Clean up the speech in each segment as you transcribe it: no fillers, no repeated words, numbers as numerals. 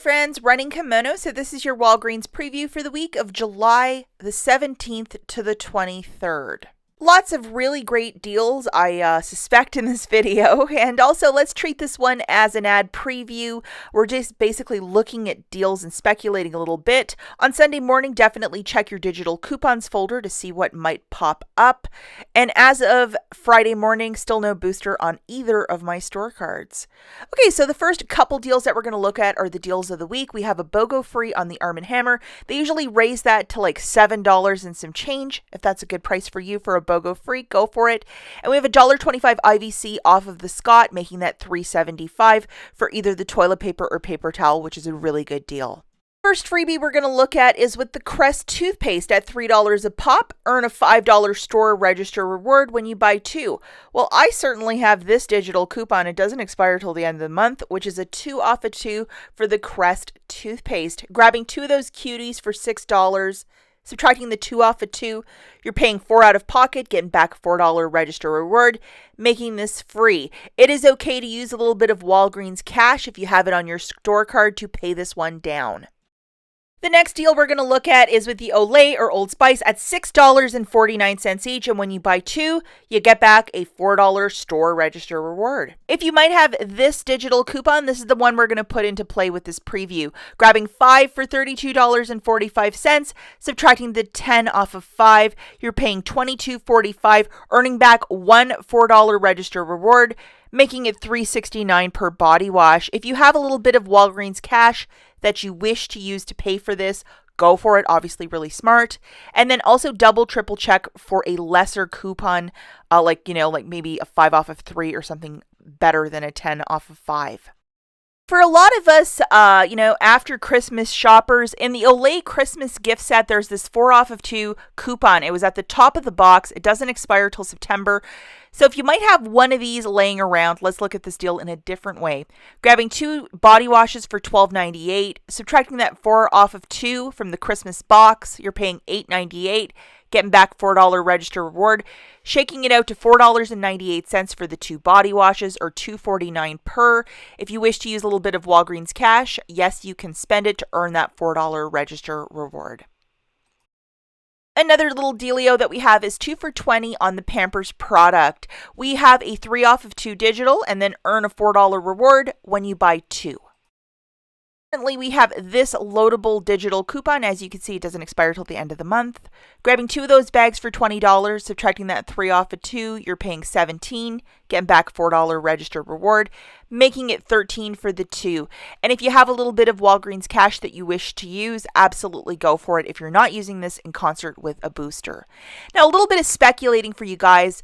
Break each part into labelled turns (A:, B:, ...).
A: Friends, running Kimono. So this is your Walgreens preview for the week of July the 17th to the 23rd. Lots of really great deals, I suspect, in this video. And also, let's treat this one as an ad preview. We're just basically looking at deals and speculating a little bit. On Sunday morning, definitely check your digital coupons folder to see what might pop up. And as of Friday morning, still no booster on either of my store cards. Okay, so the first couple deals that we're going to look at are the deals of the week. We have a BOGO free on the Arm & Hammer. They usually raise that to like $7 and some change. If that's a good price for you for a BOGO free, go for it. And we have a $1.25 IVC off of the Scott, making that $3.75 for either the toilet paper or paper towel, which is a really good deal. First freebie we're going to look at is with the Crest toothpaste at $3 a pop. Earn a $5 store register reward when you buy two. Well, I certainly have this digital coupon. It doesn't expire till the end of the month, which is a 2 off of 2 for the Crest toothpaste. Grabbing two of those cuties for $6. Subtracting the 2 off of 2, you're paying 4 out of pocket, getting back a $4 register reward, making this free. It is okay to use a little bit of Walgreens cash if you have it on your store card to pay this one down. The next deal we're going to look at is with the Olay or Old Spice at $6.49 each, and when you buy two, you get back a $4 store register reward. If you might have this digital coupon, this is the one we're going to put into play with this preview. Grabbing 5 for $32.45, subtracting the 10 off of 5, you're paying $22.45, earning back one $4 register reward, making it $3.69 per body wash. If you have a little bit of Walgreens cash that you wish to use to pay for this, go for it. Obviously really smart. And then also triple check for a lesser coupon, like maybe a 5 off of 3 or something better than a 10 off of 5. For a lot of us, after Christmas shoppers, in the Olay Christmas gift set, there's this 4 off of 2 coupon. It was at the top of the box. It doesn't expire till September. So if you might have one of these laying around, let's look at this deal in a different way. Grabbing 2 body washes for $12.98, subtracting that 4 off of 2 from the Christmas box, you're paying $8.98. Getting back $4 register reward, shaking it out to $4.98 for the 2 body washes, or $2.49 per. If you wish to use a little bit of Walgreens cash, yes, you can spend it to earn that $4 register reward. Another little dealio that we have is 2 for $20 on the Pampers product. We have a 3 off of 2 digital and then earn a $4 reward when you buy 2. Currently, we have this loadable digital coupon. As you can see, it doesn't expire till the end of the month. Grabbing 2 of those bags for $20, subtracting that 3 off of 2, you're paying $17, getting back $4 register reward, making it $13 for the 2. And if you have a little bit of Walgreens cash that you wish to use, absolutely go for it if you're not using this in concert with a booster. Now, a little bit of speculating for you guys.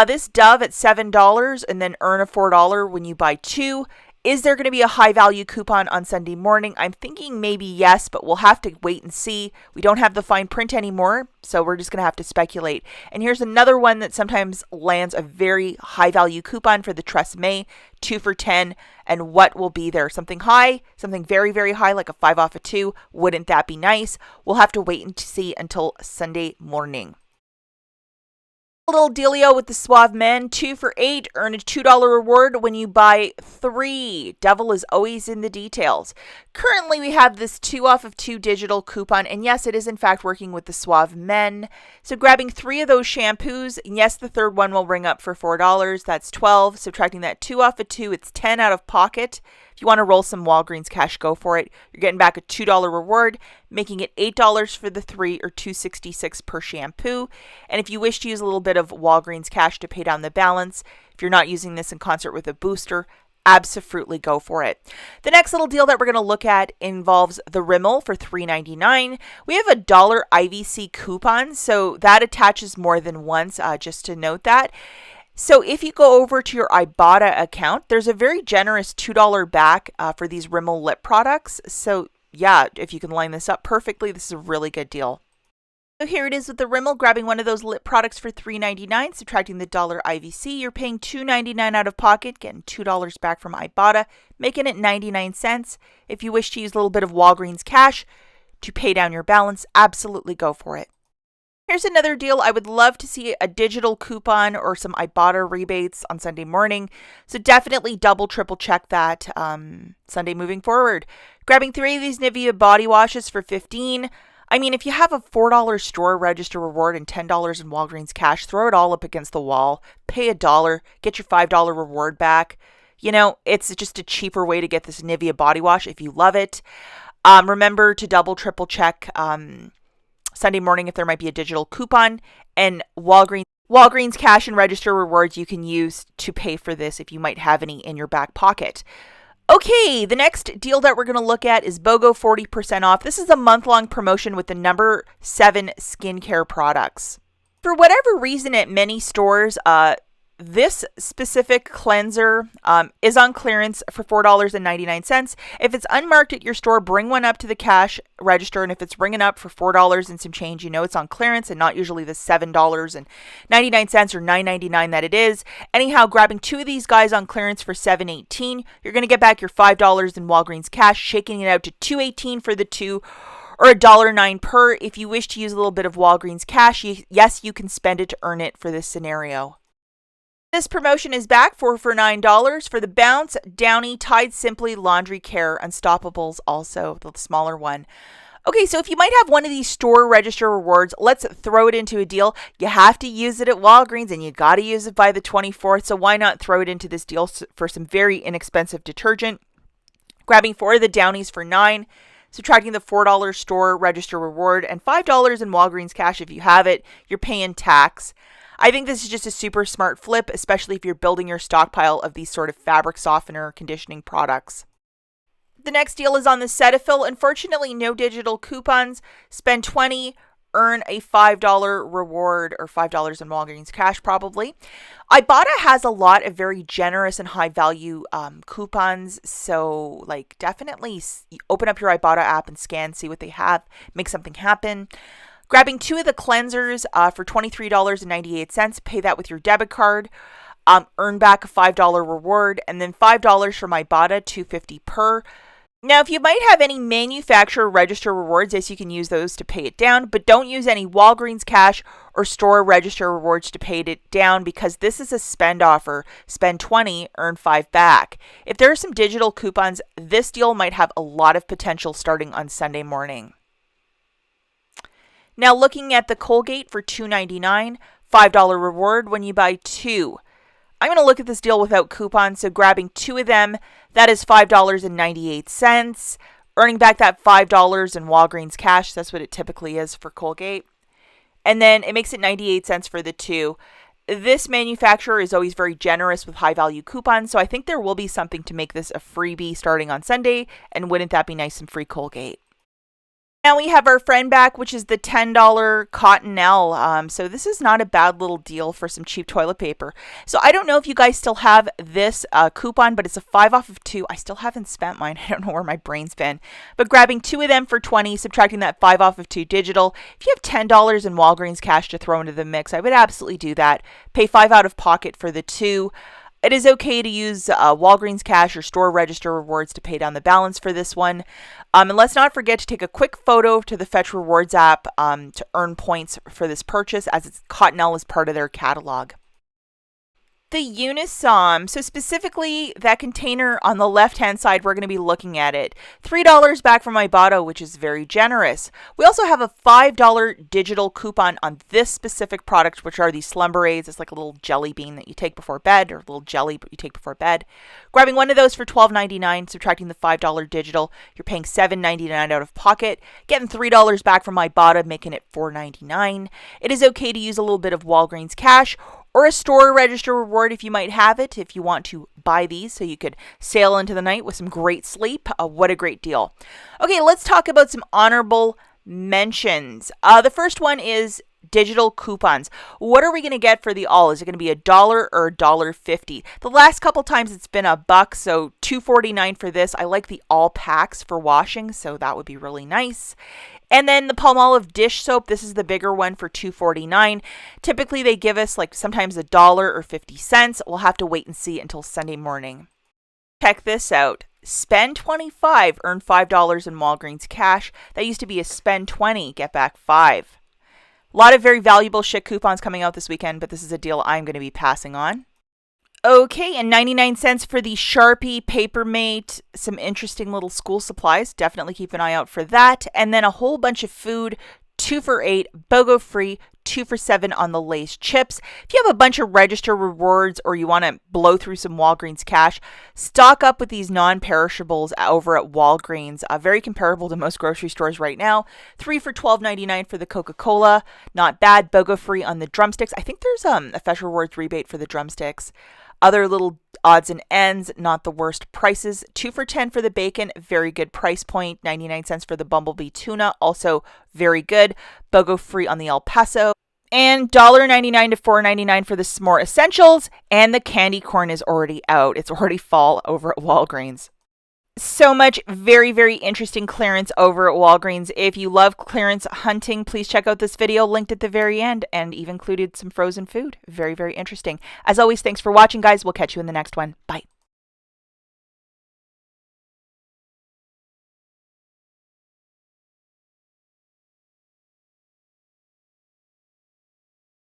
A: This Dove at $7 and then earn a $4 when you buy 2. Is there going to be a high value coupon on Sunday morning? I'm thinking maybe yes, but we'll have to wait and see. We don't have the fine print anymore, so we're just going to have to speculate. And here's another one that sometimes lands a very high value coupon for the Tresemme, 2 for $10. And what will be there? Something high, something very, very high, like a 5 off of 2. Wouldn't that be nice? We'll have to wait and see until Sunday morning. Little dealio with the Suave men, 2 for $8, earn a $2 reward when you buy 3. Devil is always in the details. Currently, we have this 2 off of 2 digital coupon, and yes, it is in fact working with the Suave men. So grabbing 3 of those shampoos, and yes, the third one will ring up for $4. That's 12. Subtracting that 2 off of 2, it's 10 out of pocket. If you want to roll some Walgreens cash, go for it. You're getting back a $2 reward, making it $8 for the 3, or $2.66 per shampoo. And if you wish to use a little bit of Walgreens cash to pay down the balance, if you're not using this in concert with a booster, absolutely go for it. The next little deal that we're going to look at involves the Rimmel for $3.99. We have a $1 IVC coupon, so that attaches more than once, just to note that. So if you go over to your IBOTTA account, there's a very generous $2 back for these Rimmel lip products. So yeah, if you can line this up perfectly, this is a really good deal. So here it is with the Rimmel, grabbing one of those lip products for $3.99, subtracting the $1 IVC. You're paying $2.99 out of pocket, getting $2 back from IBOTTA, making it 99 cents. If you wish to use a little bit of Walgreens cash to pay down your balance, absolutely go for it. Here's another deal. I would love to see a digital coupon or some IBOTTA rebates on Sunday morning. So definitely double, triple check that Sunday moving forward. Grabbing 3 of these Nivea body washes for $15. I mean, if you have a $4 store register reward and $10 in Walgreens cash, throw it all up against the wall, pay $1, get your $5 reward back. You know, it's just a cheaper way to get this Nivea body wash if you love it. Remember to double, triple check Sunday morning if there might be a digital coupon, and Walgreens cash and register rewards you can use to pay for this if you might have any in your back pocket. Okay, the next deal that we're going to look at is BOGO 40% off. This is a month-long promotion with the number 7 skincare products. For whatever reason at many stores, this specific cleanser is on clearance for $4.99. If it's unmarked at your store, bring one up to the cash register, and if it's ringing up for $4 and some change, you know it's on clearance and not usually the $7.99 or $9.99 that it is. Anyhow, grabbing 2 of these guys on clearance for $7.18, you're going to get back your $5 in Walgreens cash, shaking it out to $2.18 for the 2, or $1.09 per. If you wish to use a little bit of Walgreens cash, yes, you can spend it to earn it for this scenario. This promotion is back for $9 for the Bounce, Downy, Tide Simply Laundry Care Unstoppables, also the smaller one. Okay, so if you might have one of these store register rewards, let's throw it into a deal. You have to use it at Walgreens and you got to use it by the 24th, so why not throw it into this deal for some very inexpensive detergent? Grabbing 4 of the Downies for $9, subtracting the $4 store register reward, and $5 in Walgreens cash if you have it, you're paying tax. I think this is just a super smart flip, especially if you're building your stockpile of these sort of fabric softener conditioning products. The next deal is on the Cetaphil. Unfortunately, no digital coupons. Spend $20, earn a $5 reward, or $5 in Walgreens cash probably. IBOTTA has a lot of very generous and high value coupons, so like definitely open up your IBOTTA app and scan, see what they have, make something happen. Grabbing 2 of the cleansers for $23.98, pay that with your debit card, earn back a $5 reward, and then $5 from IBOTTA, $2.50 per. Now, if you might have any manufacturer register rewards, yes, you can use those to pay it down, but don't use any Walgreens cash or store register rewards to pay it down because this is a spend offer. Spend $20, earn $5 back. If there are some digital coupons, this deal might have a lot of potential starting on Sunday morning. Now looking at the Colgate for $2.99, $5 reward when you buy 2. I'm going to look at this deal without coupons, so grabbing 2 of them, that is $5.98. Earning back that $5 in Walgreens cash, that's what it typically is for Colgate. And then it makes it 98 cents for the 2. This manufacturer is always very generous with high value coupons, so I think there will be something to make this a freebie starting on Sunday, and wouldn't that be nice and free Colgate? Now we have our friend back, which is the $10 Cottonelle. So this is not a bad little deal for some cheap toilet paper. So I don't know if you guys still have this coupon, but it's a 5 off of 2. I still haven't spent mine. I don't know where my brain's been. But grabbing 2 of them for $20, subtracting that 5 off of 2 digital. If you have $10 in Walgreens cash to throw into the mix, I would absolutely do that. Pay 5 out of pocket for the 2. It is okay to use Walgreens cash or store register rewards to pay down the balance for this one. And let's not forget to take a quick photo to the Fetch Rewards app to earn points for this purchase, as Cottonelle is part of their catalog. The unisom, so specifically that container on the left-hand side, we're going to be looking at it. $3 back from IBOTTA, which is very generous. We also have a $5 digital coupon on this specific product, which are these slumber aids. It's like a little jelly bean that you take before bed, or a little jelly but you take before bed. Grabbing one of those for $12.99, subtracting the $5 digital, you're paying $7.99 out of pocket. Getting $3 back from IBOTTA, making it $4.99. It is okay to use a little bit of Walgreens cash or a store register reward if you might have it, if you want to buy these so you could sail into the night with some great sleep. What a great deal. Okay, let's talk about some honorable mentions. The first one is digital coupons. What are we going to get for the all? Is it going to be $1 or $1.50? The last couple times it's been $1, so $2.49 for this. I like the all packs for washing, so that would be really nice. And then the Palmolive dish soap, this is the bigger one for $2.49. Typically they give us like sometimes $1 or 50 cents. We'll have to wait and see until Sunday morning. Check this out. Spend $25, earn $5 in Walgreens cash. That used to be a spend $20, get back $5. A lot of very valuable shit coupons coming out this weekend, but this is a deal I'm going to be passing on. Okay, and 99 cents for the Sharpie Papermate. Some interesting little school supplies. Definitely keep an eye out for that. And then a whole bunch of food, 2 for $8, BOGO free, 2 for $7 on the Lay's chips. If you have a bunch of register rewards or you want to blow through some Walgreens cash, stock up with these non-perishables over at Walgreens. Very comparable to most grocery stores right now. 3 for $12.99 for the Coca-Cola. Not bad. BOGO free on the drumsticks. I think there's a Special Rewards rebate for the drumsticks. Other little odds and ends, not the worst prices. 2 for $10 for the bacon, very good price point. 99 cents for the Bumblebee tuna, also very good. BOGO free on the El Paso. And $1.99 to $4.99 for the S'more Essentials. And the candy corn is already out. It's already fall over at Walgreens. So much very, very interesting clearance over at Walgreens. If you love clearance hunting, please check out this video linked at the very end, and even included some frozen food. Very, very interesting. As always, thanks for watching, guys. We'll catch you in the next one. Bye.